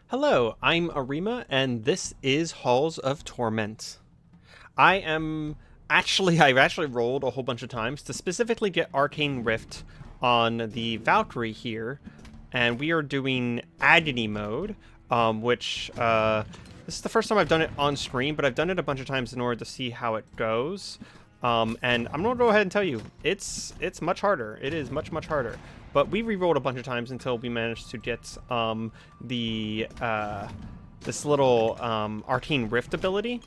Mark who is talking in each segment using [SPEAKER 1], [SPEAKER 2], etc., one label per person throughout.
[SPEAKER 1] Hello, I'm Areima, and this is Halls of Torment. I've actually rolled a whole bunch of times to specifically get Arcane Rift on the Valkyrie here, and we are doing Agony mode, this is the first time I've done it on stream, but I've done it a bunch of times in order to see how it goes. And I'm gonna go ahead and tell you, it's much harder. It is much harder. But we re-rolled a bunch of times until we managed to get this little Arcane Rift ability.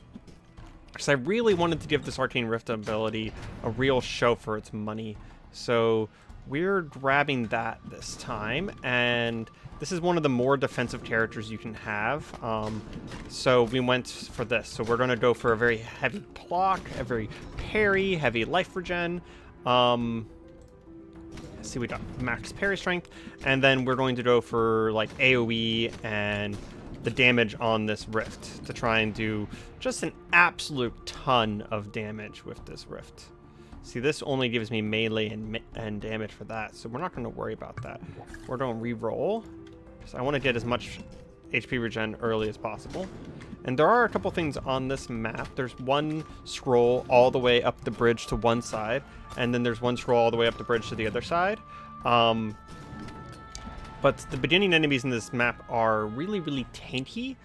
[SPEAKER 1] Because I really wanted to give this Arcane Rift ability a real show for its money. So we're grabbing that this time, and this is one of the more defensive characters you can have. So we went for this. So we're going to go for a very heavy block, a very parry, heavy life regen. Let's see, we got max parry strength, and then we're going to go for like AoE and the damage on this rift to try and do just an absolute ton of damage with this rift. See, this only gives me melee and damage for that, so we're not going to worry about that. We're going to re-roll, so I want to get as much HP regen early as possible. And there are a couple things on this map. There's one scroll all the way up the bridge to one side, and then there's one scroll all the way up the bridge to the other side. But the beginning enemies in this map are really tanky,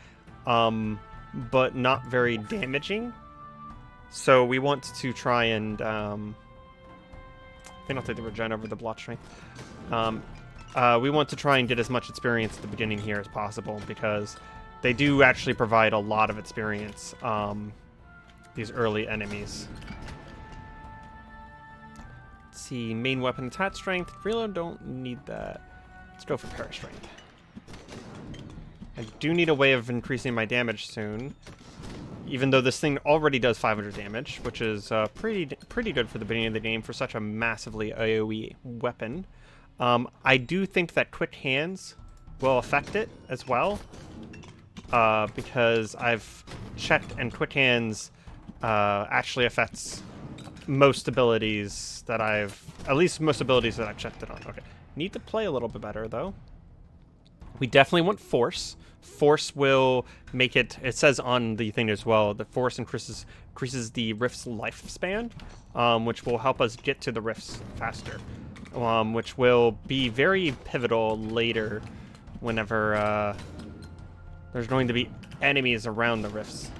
[SPEAKER 1] but not very damaging. So we want to try and I think I'll take the regen over the block strength. We want to try and get as much experience at the beginning here as possible, because they do actually provide a lot of experience, these early enemies. Let's see, main weapon attack strength. Really don't need that. Let's go for parry strength. I do need a way of increasing my damage soon, even though this thing already does 500 damage, which is pretty good for the beginning of the game for such a massively AoE weapon. I do think that quick hands will affect it as well, because I've checked, and quick hands actually affects most abilities that most abilities that I've checked it on. Okay, need to play a little bit better though. We definitely want force. Force will make it says on the thing as well, that force increases the rift's lifespan, which will help us get to the rifts faster, which will be very pivotal later whenever there's going to be enemies around the rifts.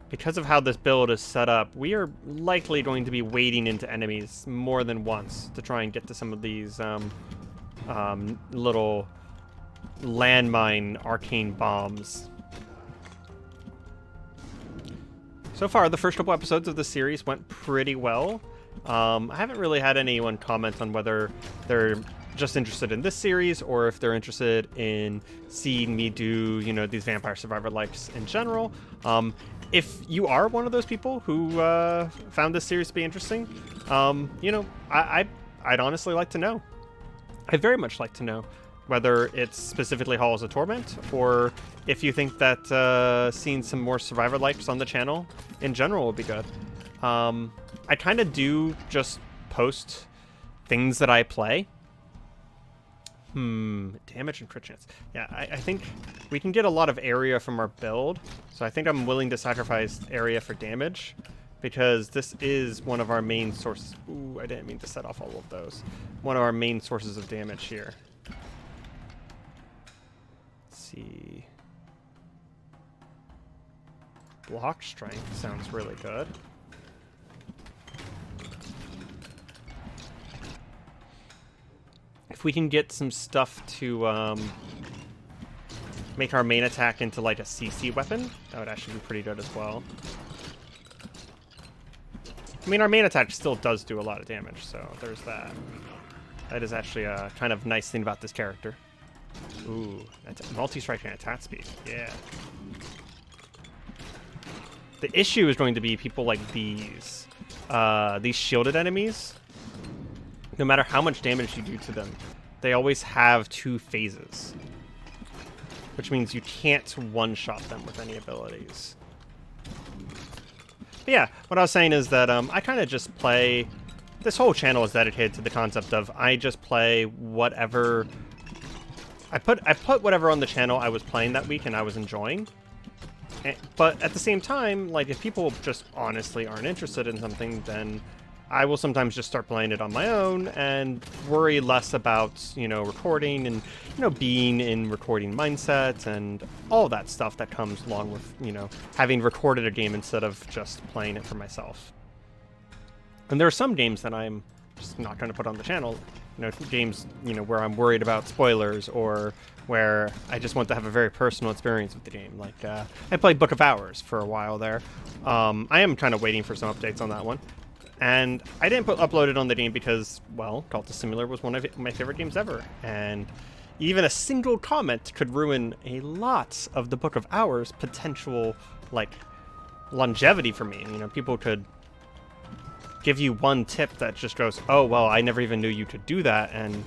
[SPEAKER 1] Because of how this build is set up, we are likely going to be wading into enemies more than once to try and get to some of these little landmine arcane bombs. So far, the first couple episodes of the series went pretty well. I haven't really had anyone comment on whether they're just interested in this series or if they're interested in seeing me do, these Vampire Survivor likes in general. If you are one of those people who found this series to be interesting, I'd honestly like to know. I'd very much like to know whether it's specifically Halls of Torment, or if you think that seeing some more Survivor likes on the channel in general would be good. I kind of do just post things that I play. Damage and crit chance. Yeah, I think we can get a lot of area from our build, so I think I'm willing to sacrifice area for damage, because this is one of our main sources. Ooh, I didn't mean to set off all of those. One of our main sources of damage here. Let's see. Block strength sounds really good. If we can get some stuff to make our main attack into like a CC weapon, that would actually be pretty good as well. I mean, our main attack still does do a lot of damage, so there's that. That is actually a kind of nice thing about this character. Ooh, multi-strike and attack speed. Yeah. The issue is going to be people like these shielded enemies. No matter how much damage you do to them, they always have two phases, which means you can't one-shot them with any abilities. But yeah, what I was saying is that I kind of just play. This whole channel is dedicated to the concept of I just play whatever I put whatever on the channel I was playing that week and I was enjoying. But at the same time, like, if people just honestly aren't interested in something, then I will sometimes just start playing it on my own and worry less about, you know, recording and, you know, being in recording mindset and all that stuff that comes along with, you know, having recorded a game instead of just playing it for myself. And there are some games that I'm just not going to put on the channel, you know, games, you know, where I'm worried about spoilers or where I just want to have a very personal experience with the game. Like, I played Book of Hours for a while there. I am kind of waiting for some updates on that one. And I didn't upload it on the game because, well, Cult of Simulator was one of my favorite games ever. And even a single comment could ruin a lot of the Book of Hours' potential, like, longevity for me. You know, people could give you one tip that just goes, oh, well, I never even knew you could do that, and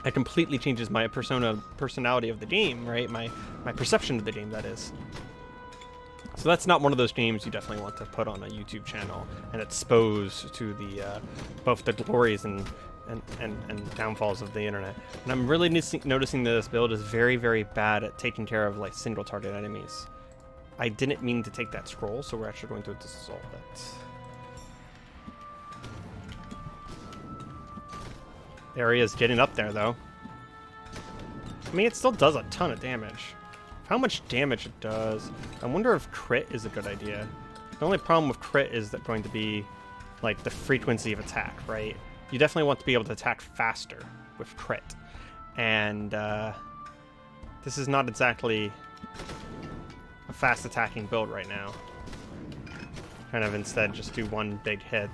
[SPEAKER 1] it completely changes my personality of the game, right? My perception of the game, that is. So that's not one of those games you definitely want to put on a YouTube channel and expose to the both the glories and downfalls of the internet. And I'm really noticing that this build is very, very bad at taking care of, like, single target enemies. I didn't mean to take that scroll, so we're actually going to dissolve it. The area is getting up there, though. I mean, it still does a ton of damage. How much damage it does. I wonder if crit is a good idea. The only problem with crit is that going to be, like, the frequency of attack, right? You definitely want to be able to attack faster with crit. And this is not exactly a fast attacking build right now. Kind of instead just do one big hit.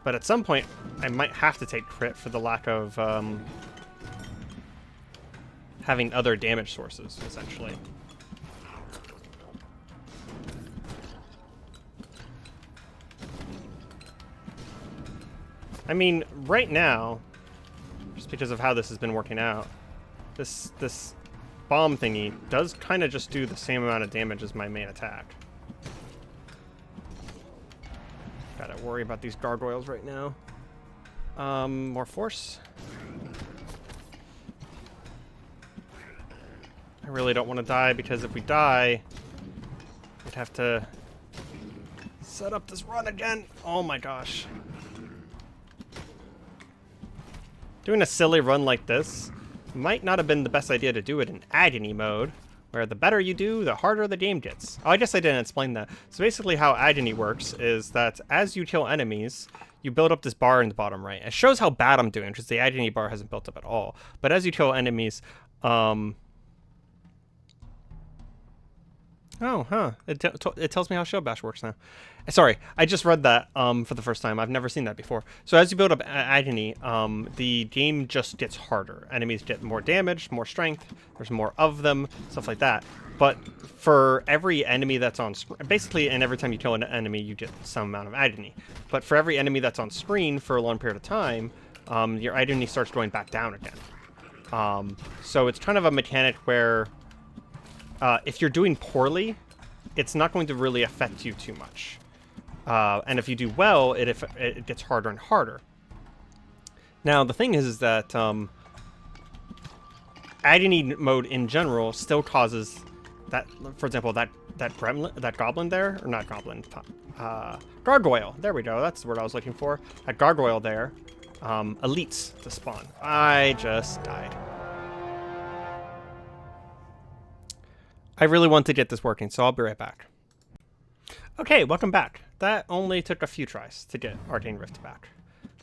[SPEAKER 1] But at some point, I might have to take crit for the lack of having other damage sources, essentially. I mean, right now, just because of how this has been working out, this bomb thingy does kind of just do the same amount of damage as my main attack. Gotta worry about these gargoyles right now. More force. I really don't want to die, because if we die, we'd have to set up this run again. Oh my gosh. Doing a silly run like this might not have been the best idea to do it in agony mode, where the better you do, the harder the game gets. Oh, I guess I didn't explain that. So basically how agony works is that as you kill enemies, you build up this bar in the bottom right. It shows how bad I'm doing, because the agony bar hasn't built up at all. But as you kill enemies, it tells me how Shield Bash works now. Sorry, I just read that for the first time. I've never seen that before. So as you build up agony, the game just gets harder. Enemies get more damage, more strength, there's more of them, stuff like that. But for every enemy that's on screen, basically, and every time you kill an enemy, you get some amount of agony. But for every enemy that's on screen for a long period of time, your agony starts going back down again. So it's kind of a mechanic where if you're doing poorly, it's not going to really affect you too much. And if you do well, it gets harder and harder. Now, the thing is that agony mode in general still causes that, for example, that goblin there, or not goblin, gargoyle. There we go. That's the word I was looking for. That gargoyle there, elites to spawn. I just died. I really want to get this working, so I'll be right back. Okay, welcome back. That only took a few tries to get Arcane Rift back.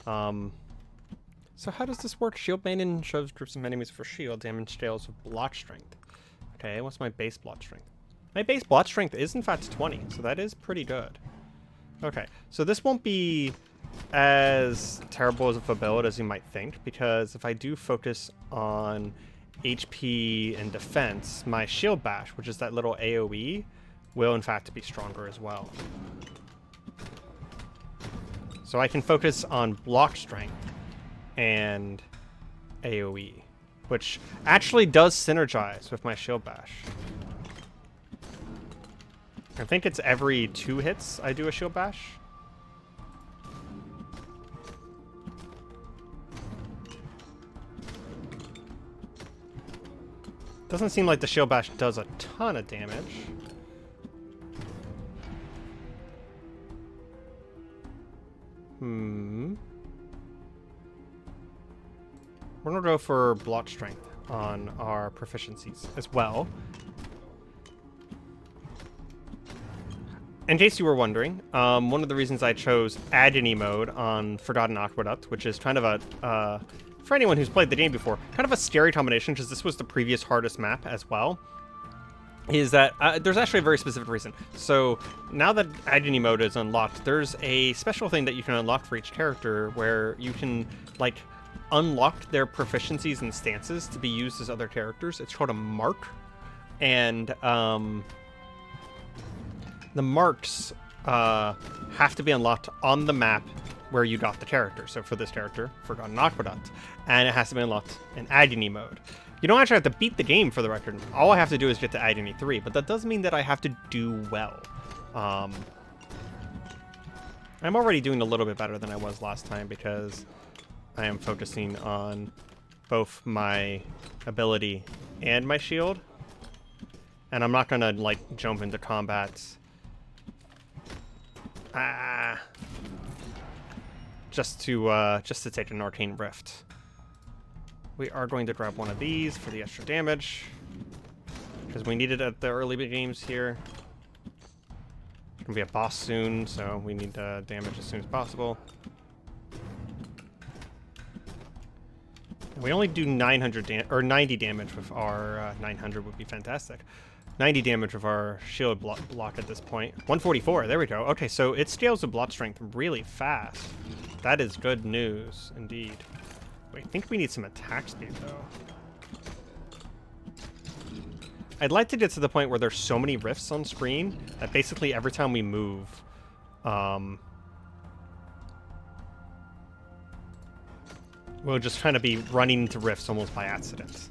[SPEAKER 1] So how does this work? Shield Maiden shows groups of enemies for shield damage scales with block strength. Okay, what's my base block strength? My base block strength is in fact 20, so that is pretty good. Okay, so this won't be as terrible as a build as you might think, because if I do focus on HP and defense, my Shield Bash, which is that little AoE, will in fact be stronger as well. So I can focus on block strength and AoE, which actually does synergize with my Shield Bash. I think it's every 2 hits I do a Shield Bash. Doesn't seem like the shield bash does a ton of damage. We're gonna go for block strength on our proficiencies as well. In case you were wondering, one of the reasons I chose Agony mode on Forgotten Aqueduct, which is kind of a, for anyone who's played the game before, kind of a scary combination, because this was the previous hardest map as well, is that there's actually a very specific reason. So now that Agony mode is unlocked, there's a special thing that you can unlock for each character where you can, like, unlock their proficiencies and stances to be used as other characters. It's called a mark. And the marks have to be unlocked on the map where you got the character. So for this character, Forgotten Aqueduct. And it has to be unlocked in Agony mode. You don't actually have to beat the game, for the record. All I have to do is get to Agony 3, but that does mean that I have to do well. I'm already doing a little bit better than I was last time because I am focusing on both my ability and my shield. And I'm not gonna, like, jump into combat. Just to take an Arcane Rift. We are going to grab one of these for the extra damage, because we need it at the early games here. There's gonna be a boss soon, so we need damage as soon as possible. We only do 90 damage with our 900 would be fantastic. 90 damage with our shield block at this point. 144, there we go. Okay, so it scales the block strength really fast. That is good news, indeed. Wait, I think we need some attack speed, though. I'd like to get to the point where there's so many rifts on screen that basically every time we move, we'll just kind of be running into rifts almost by accident.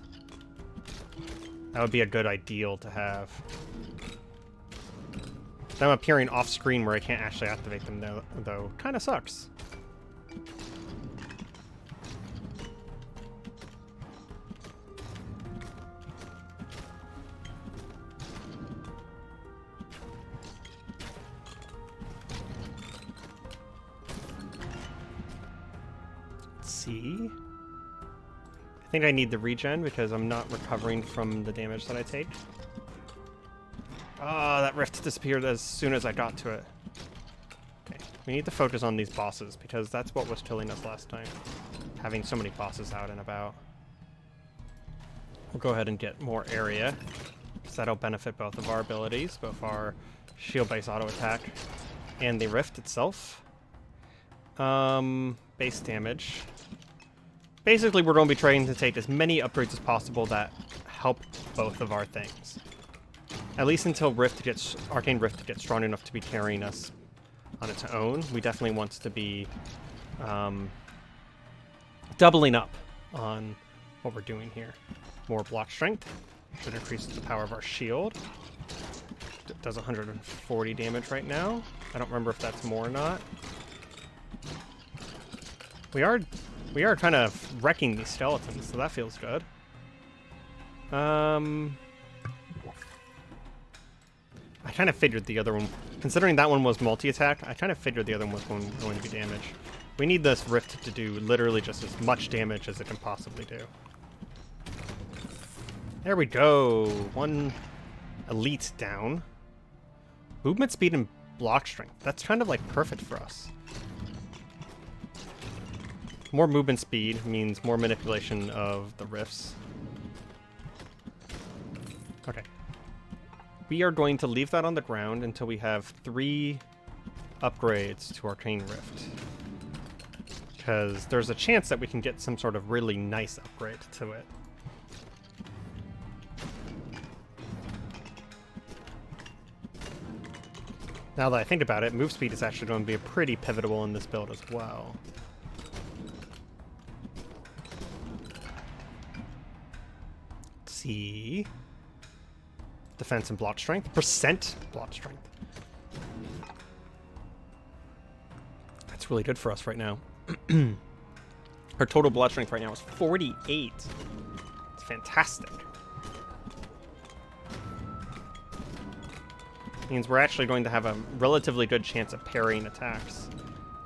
[SPEAKER 1] That would be a good ideal to have. Them appearing off screen where I can't actually activate them, though kind of sucks. See? I think I need the regen because I'm not recovering from the damage that I take. Oh, that rift disappeared as soon as I got to it. Okay, we need to focus on these bosses because that's what was killing us last time. Having so many bosses out and about. We'll go ahead and get more area, because that'll benefit both of our abilities, both our shield-based auto attack and the rift itself. Base damage. Basically, we're going to be trying to take as many upgrades as possible that help both of our things. At least until Arcane Rift gets strong enough to be carrying us on its own. We definitely want to be doubling up on what we're doing here. More block strength. Should increase the power of our shield. It does 140 damage right now. I don't remember if that's more or not. We are kind of wrecking these skeletons, so that feels good. I kind of figured the other one, considering that one was multi-attack, I kind of figured the other one was going to be damage. We need this rift to do literally just as much damage as it can possibly do. There we go. One elite down. Movement speed and block strength. That's kind of like perfect for us. More movement speed means more manipulation of the rifts. Okay. We are going to leave that on the ground until we have 3 upgrades to Arcane Rift. Because there's a chance that we can get some sort of really nice upgrade to it. Now that I think about it, move speed is actually going to be pretty pivotal in this build as well. Let's see. Defense and block strength. Percent block strength. That's really good for us right now. Our total block strength right now is 48. It's fantastic. Means we're actually going to have a relatively good chance of parrying attacks.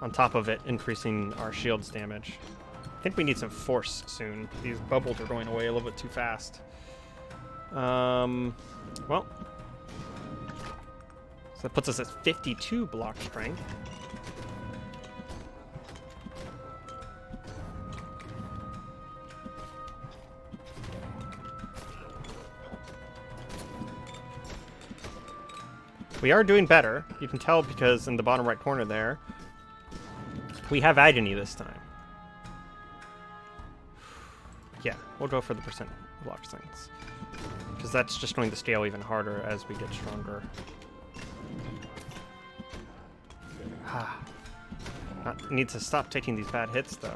[SPEAKER 1] On top of it, increasing our shield's damage. I think we need some force soon. These bubbles are going away a little bit too fast. Well. So that puts us at 52 block strength. We are doing better. You can tell because in the bottom right corner there, we have agony this time. Yeah, we'll go for the percent block strengths. Because that's just going to scale even harder as we get stronger. Need to stop taking these bad hits, though.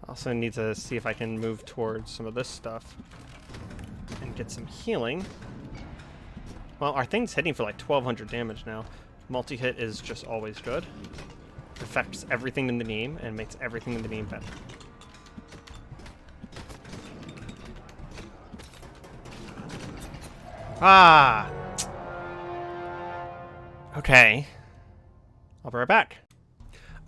[SPEAKER 1] Also need to see if I can move towards some of this stuff and get some healing. Well, our thing's hitting for like 1200 damage now. Multi-hit is just always good. Affects everything in the game and makes everything in the game better. Ah! Okay. I'll be right back.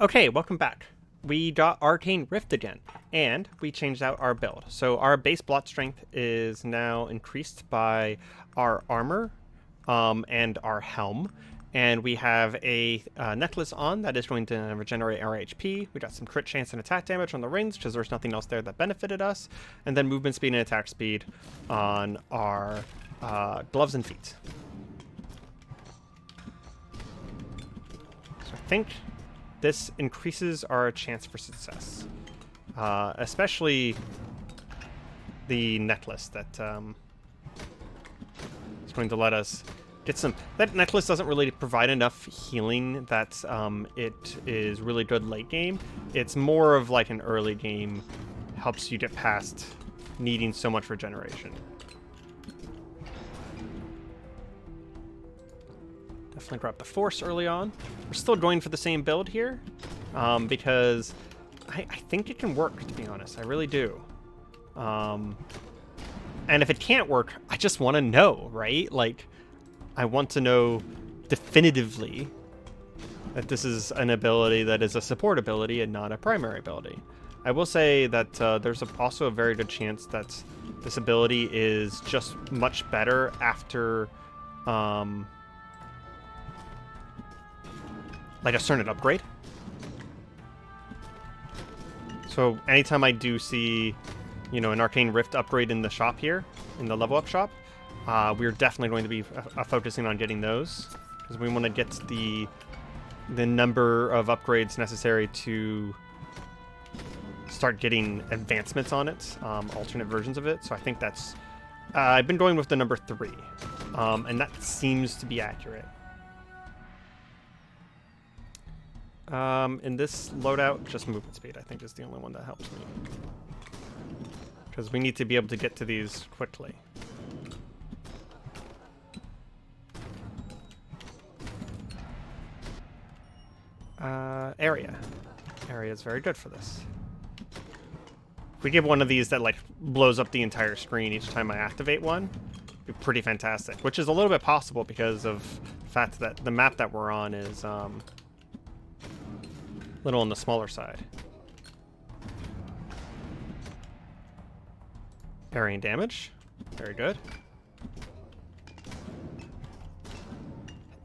[SPEAKER 1] Okay, welcome back. We got Arcane Rift again, and we changed out our build. So our base block strength is now increased by our armor and our helm. And we have a necklace on that is going to regenerate our HP. We got some crit chance and attack damage on the rings because there's nothing else there that benefited us. And then movement speed and attack speed on our gloves and feet. So I think this increases our chance for success. Especially the necklace that is going to let us get some. That necklace doesn't really provide enough healing that it is really good late game. It's more of like an early game, helps you get past needing so much regeneration. Definitely grab the force early on. We're still going for the same build here because I think it can work, to be honest. I really do. And if it can't work, I just want to know, right? Like, I want to know definitively that this is an ability that is a support ability and not a primary ability. I will say that there's also a very good chance that this ability is just much better after like a certain upgrade. So anytime I do see, you know, an Arcane Rift upgrade in the shop here, in the level up shop, we're definitely going to be focusing on getting those because we want to get the number of upgrades necessary to start getting advancements on it, alternate versions of it. So I think that's I've been going with the number 3, and that seems to be accurate. In this loadout, just movement speed I think is the only one that helps me, because we need to be able to get to these quickly. Area is very good for this. If we give one of these that like blows up the entire screen each time I activate one, it'd be pretty fantastic, which is a little bit possible because of the fact that the map that we're on is a little on the smaller side. Parrying damage, very good.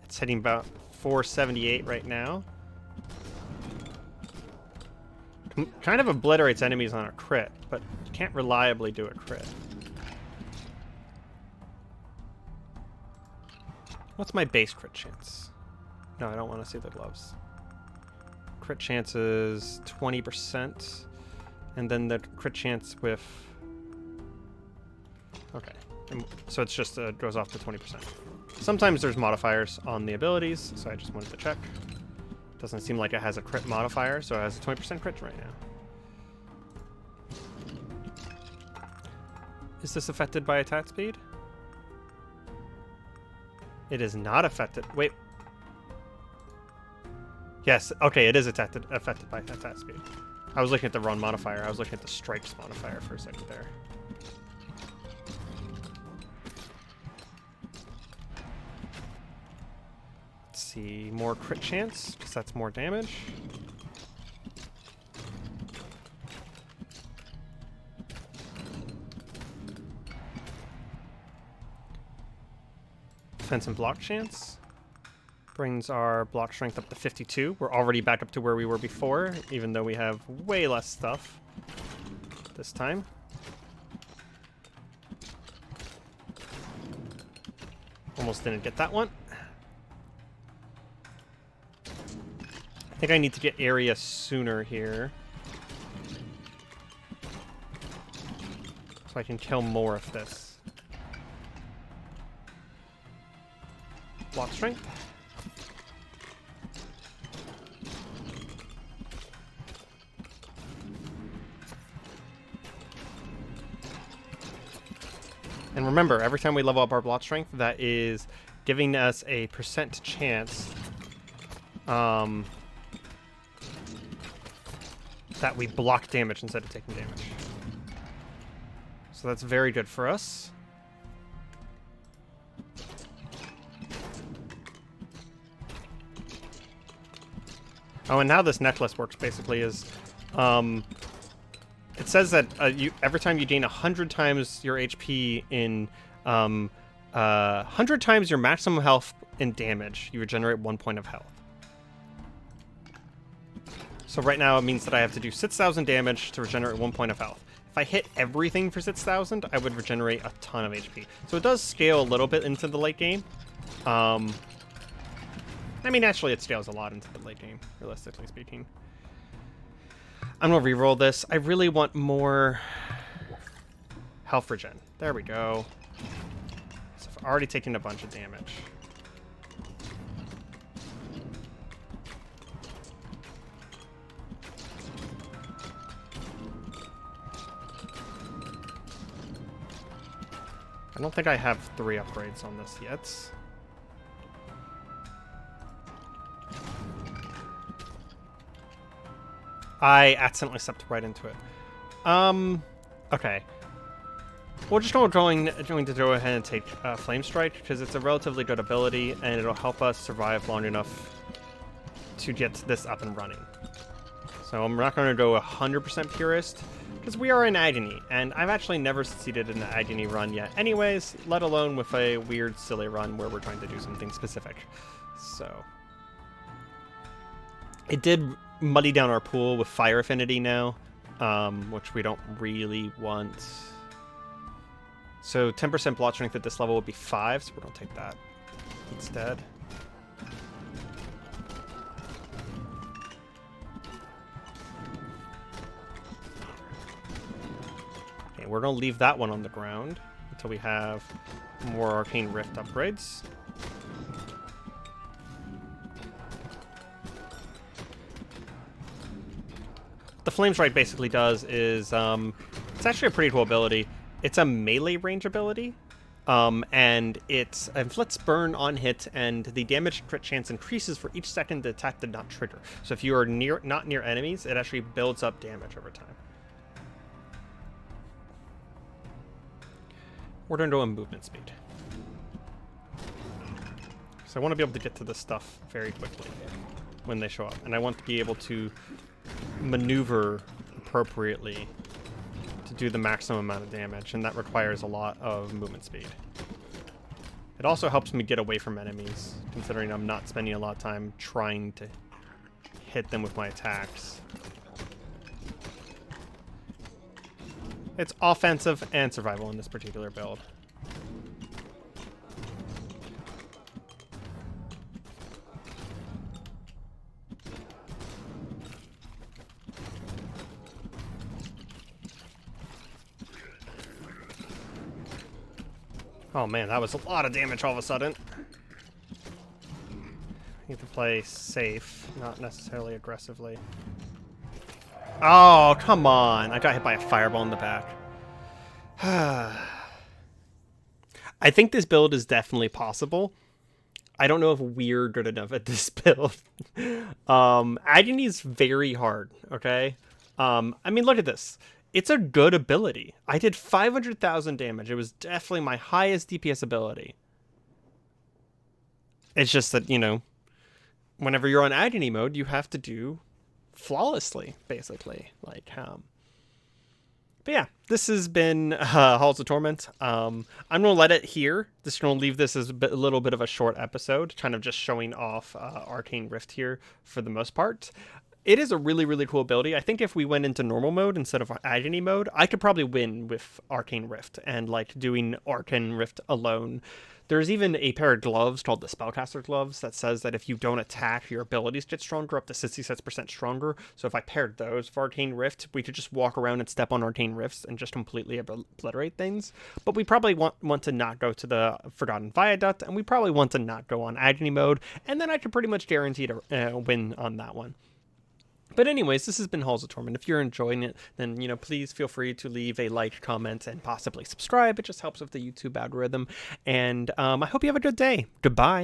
[SPEAKER 1] It's hitting about 478 right now. Kind of obliterates enemies on a crit, but you can't reliably do a crit. What's my base crit chance? No, I don't want to see the gloves. Crit chance is 20%, and then the crit chance with... Okay, and so it's just goes off to 20%. Sometimes there's modifiers on the abilities, so I just wanted to check. Doesn't seem like it has a crit modifier, so it has a 20% crit right now. Is this affected by attack speed? It is not affected. Wait. Yes, okay, it is affected by attack speed. I was looking at the wrong modifier. I was looking at the strikes modifier for a second there. Let's see, more crit chance, because that's more damage. Defense and block chance. Brings our block strength up to 52. We're already back up to where we were before, even though we have way less stuff this time. Almost didn't get that one. I think I need to get area sooner here, so I can kill more of this. Block strength. And remember, every time we level up our block strength, that is giving us a % chance that we block damage instead of taking damage. So that's very good for us. Oh, and how this necklace works basically is, it says that every time you gain 100 times your HP in 100 times your maximum health and damage, you regenerate 1 point of health. So right now it means that I have to do 6,000 damage to regenerate 1 point of health. If I hit everything for 6,000, I would regenerate a ton of HP. So it does scale a little bit into the late game. I mean, actually it scales a lot into the late game, realistically speaking. I'm gonna reroll this. I really want more health regen. There we go. So I've already taken a bunch of damage. I don't think I have 3 upgrades on this yet. I accidentally stepped right into it. Okay. We're just going to go ahead and take Flame Strike, because it's a relatively good ability, and it'll help us survive long enough to get this up and running. So I'm not going to go 100% purist, because we are in Agony, and I've actually never succeeded in an Agony run yet anyways, let alone with a weird, silly run where we're trying to do something specific. So it did muddy down our pool with Fire Affinity now, which we don't really want. So 10% block strength at this level would be 5, so we're going to take that instead. Okay, we're going to leave that one on the ground until we have more Arcane Rift upgrades. The Flame Strike basically does is, it's actually a pretty cool ability. It's a melee range ability, and it inflicts burn on hit, and the damage crit chance increases for each second the attack did not trigger. So if you are not near enemies, it actually builds up damage over time. We're going to go in movement speed. So I want to be able to get to this stuff very quickly when they show up, and I want to be able to maneuver appropriately to do the maximum amount of damage, and that requires a lot of movement speed. It also helps me get away from enemies, considering I'm not spending a lot of time trying to hit them with my attacks. It's offensive and survival in this particular build. Oh man, that was a lot of damage all of a sudden. I need to play safe, not necessarily aggressively. Oh, come on. I got hit by a fireball in the back. I think this build is definitely possible. I don't know if we're good enough at this build. Agony's very hard, okay? I mean, look at this. It's a good ability. I did 500,000 damage. It was definitely my highest DPS ability. It's just that, you know, whenever you're on Agony mode, you have to do flawlessly, basically. Like, but yeah, this has been Halls of Torment. I'm going to let it here. Just going to leave this as a little bit of a short episode, kind of just showing off Arcane Rift here for the most part. It is a really, really cool ability. I think if we went into normal mode instead of Agony mode, I could probably win with Arcane Rift and like doing Arcane Rift alone. There's even a pair of gloves called the Spellcaster gloves that says that if you don't attack, your abilities get stronger, up to 66% stronger. So if I paired those for Arcane Rift, we could just walk around and step on Arcane Rifts and just completely obliterate things. But we probably want to not go to the Forgotten Viaduct, and we probably want to not go on Agony mode, and then I could pretty much guarantee to win on that one. But anyways, this has been Halls of Torment. If you're enjoying it, then, you know, please feel free to leave a like, comment, and possibly subscribe. It just helps with the YouTube algorithm. And I hope you have a good day. Goodbye.